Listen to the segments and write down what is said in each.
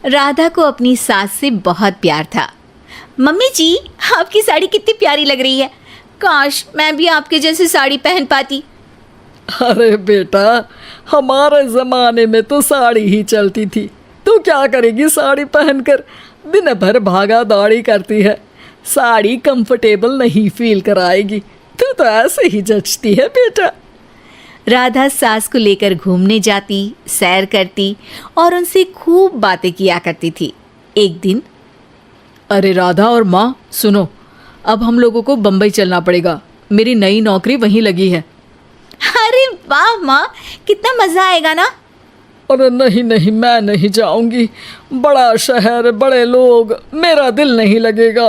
राधा को अपनी सास से बहुत प्यार था। मम्मी जी, आपकी साड़ी कितनी प्यारी लग रही है। काश मैं भी आपके जैसी साड़ी पहन पाती। अरे बेटा, हमारे ज़माने में तो साड़ी ही चलती थी। तू क्या करेगी साड़ी पहनकर? दिन भर भागा दौड़ी करती है। साड़ी कंफर्टेबल नहीं फील कराएगी। तू तो ऐसे ही जचती है बेटा। राधा सास को लेकर घूमने जाती, सैर करती और उनसे खूब बातें किया करती थी। एक दिन, अरे राधा और माँ सुनो, अब हम लोगों को बम्बई चलना पड़ेगा। मेरी नई नौकरी वहीं लगी है। अरे वाह माँ, कितना मज़ा आएगा ना। अरे नहीं नहीं, मैं नहीं जाऊंगी। बड़ा शहर, बड़े लोग, मेरा दिल नहीं लगेगा।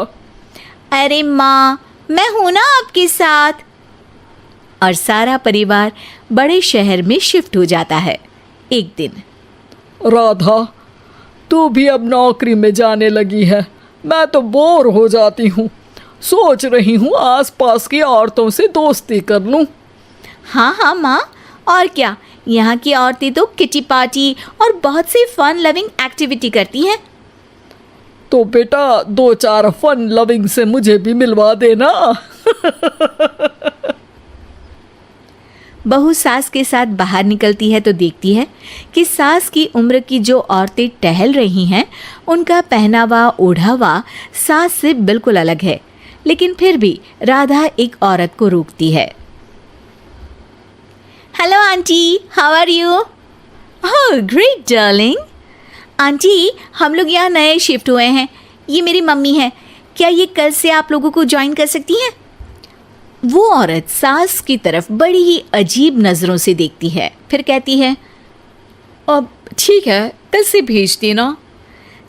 अरे माँ, मैं हूं ना आपके साथ। और सारा परिवार बड़े शहर में शिफ्ट हो जाता है। एक दिन, राधा, तू भी अब नौकरी में जाने लगी है। मैं तो बोर हो जाती हूँ। सोच रही हूँ आसपास की औरतों से दोस्ती कर लूँ। हाँ हाँ माँ, और क्या, यहाँ की औरतें तो किटी पार्टी और बहुत सी फन लविंग एक्टिविटी करती हैं। तो बेटा 2-4 फन लविंग से मुझे भी मिलवा देना। बहू सास के साथ बाहर निकलती है तो देखती है कि सास की उम्र की जो औरतें टहल रही हैं, उनका पहनावा ओढ़ावा सास से बिल्कुल अलग है। लेकिन फिर भी राधा एक औरत को रोकती है। Hello aunty, how are you? Oh great darling. Aunty, हम लोग यहाँ नए शिफ्ट हुए हैं। ये मेरी मम्मी है। क्या ये कल से आप लोगों को ज्वाइन कर सकती हैं? वो औरत सास की तरफ बड़ी ही अजीब नज़रों से देखती है, फिर कहती है, अब ठीक है, कल से भेज देना।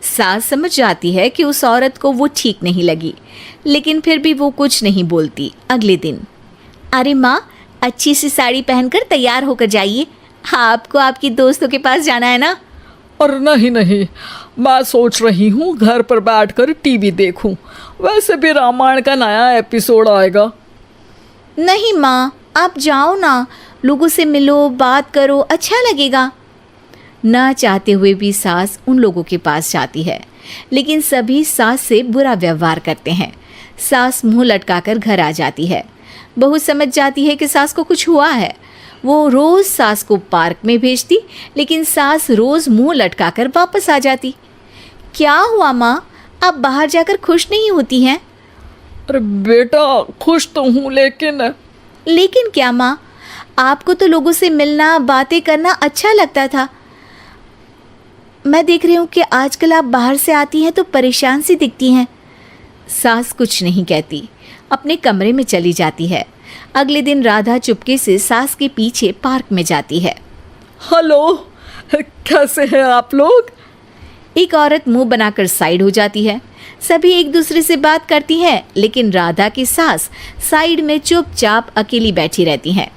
सास समझ जाती है कि उस औरत को वो ठीक नहीं लगी, लेकिन फिर भी वो कुछ नहीं बोलती। अगले दिन, अरे माँ, अच्छी सी साड़ी पहनकर तैयार होकर जाइए। आपको आपकी दोस्तों के पास जाना है ना। और नहीं नहीं, मैं सोच रही हूँ घर पर बैठकर टीवी देखूं। वैसे भी रामायण का नया एपिसोड आएगा। नहीं माँ, आप जाओ ना, लोगों से मिलो, बात करो, अच्छा लगेगा। ना चाहते हुए भी सास उन लोगों के पास जाती है, लेकिन सभी सास से बुरा व्यवहार करते हैं। सास मुंह लटकाकर घर आ जाती है। बहू समझ जाती है कि सास को कुछ हुआ है। वो रोज़ सास को पार्क में भेजती, लेकिन सास रोज़ मुंह लटकाकर वापस आ जाती। क्या हुआ माँ, आप बाहर जाकर खुश नहीं होती हैं? अरे बेटा, खुश तो हूँ, लेकिन क्या माँ? आपको तो लोगों से मिलना, बातें करना अच्छा लगता था। मैं देख रही हूँ कि आजकल आप बाहर से आती हैं तो परेशान सी दिखती हैं। सास कुछ नहीं कहती, अपने कमरे में चली जाती है। अगले दिन राधा चुपके से सास के पीछे पार्क में जाती है। हेलो, कैसे हैं आप लोग? एक औरत मुंह बनाकर साइड हो जाती है। सभी एक दूसरे से बात करती हैं, लेकिन राधा की सास साइड में चुपचाप अकेली बैठी रहती हैं।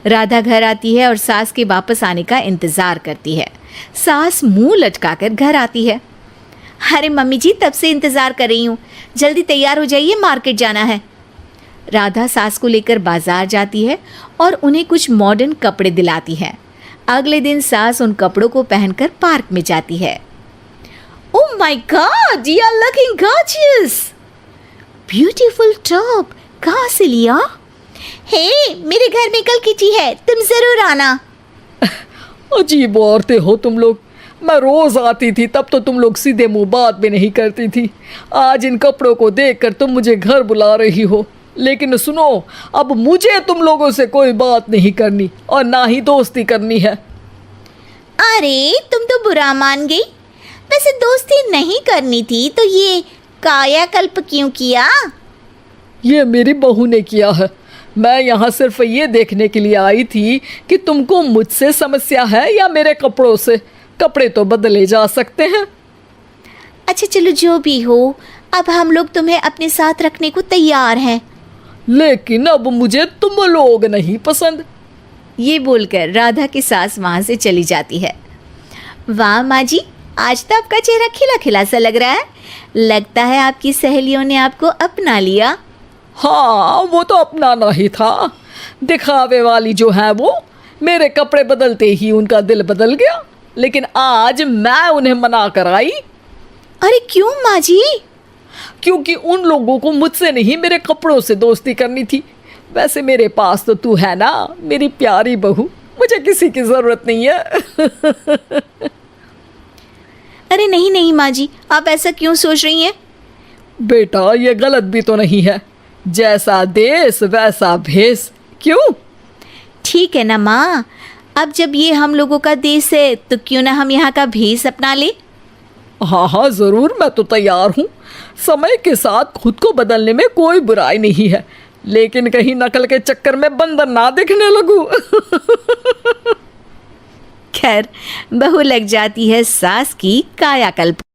राधा घर आती है और सास के वापस आने का इंतज़ार करती है। सास मुंह लटकाकर घर आती है। अरे मम्मी जी, तब से इंतज़ार कर रही हूँ, जल्दी तैयार हो जाइए, मार्केट जाना है। राधा सास को लेकर बाजार जाती है और उन्हें कुछ मॉडर्न कपड़े दिलाती है। अगले दिन सास उन कपड़ों को पहनकर पार्क में जाती है। Oh my God, you are looking gorgeous. Beautiful top. कहाँ से लिया? हे, मेरे घर में कल किटी है, तुम जरूर आना। अजीब औरतें हो तुम लोग। मैं रोज आती थी, तब तो तुम लोग सीधे मुंह बात भी नहीं करती थी। आज इन कपड़ों को देखकर तुम मुझे घर बुला रही हो। लेकिन सुनो, अब मुझे तुम लोगों से कोई बात नहीं करनी और ना ही दोस्ती करनी है। अरे, तुम तो बुरा मान गई। वैसे दोस्ती नहीं करनी थी तो ये कायाकल्प क्यों किया? ये मेरी बहू ने किया है। मैं यहाँ सिर्फ ये देखने के लिए आई थी कि तुमको मुझसे समस्या है या मेरे कपड़ों से। कपड़े तो बदले जा सकते हैं। अच्छा चलो, जो भी हो, अब हम लोग तुम्हें अपने साथ रखने को तैयार हैं। लेकिन अब मुझे तुम लोग नहीं पसंद। ये बोलकर राधा की सास वहाँ से चली जाती है। वाह माँ जी, आज तो आपका चेहरा खिला खिला सा लग रहा है। लगता है आपकी सहेलियों ने आपको अपना लिया। हाँ, वो तो अपनाना ही था। दिखावे वाली जो है वो, मेरे कपड़े बदलते ही उनका दिल बदल गया। लेकिन आज मैं उन्हें मना कर आई, अरे क्यों माँ जी? क्योंकि उन लोगों को मुझसे नहीं मेरे कपड़ों से दोस्ती करनी थी। वैसे मेरे पास तो तू है ना, मेरी प्यारी बहू, मुझे किसी की ज़रूरत नहीं है। अरे नहीं नहीं माँ जी, आप ऐसा क्यों सोच रही हैं? बेटा ये गलत भी तो नहीं है, जैसा देश वैसा भेष, क्यों? ठीक है ना माँ, अब जब ये हम लोगों का देश है तो क्यों ना हम यहाँ का भेष अपना ले। हाँ हाँ ज़रूर, मैं तो तैयार हूँ। समय के साथ खुद को बदलने में कोई बुराई नहीं है, लेकिन कहीं नकल के चक्कर में बंदर ना दिखने लगूं। खैर, बहू लग जाती है सास की कायाकल्प।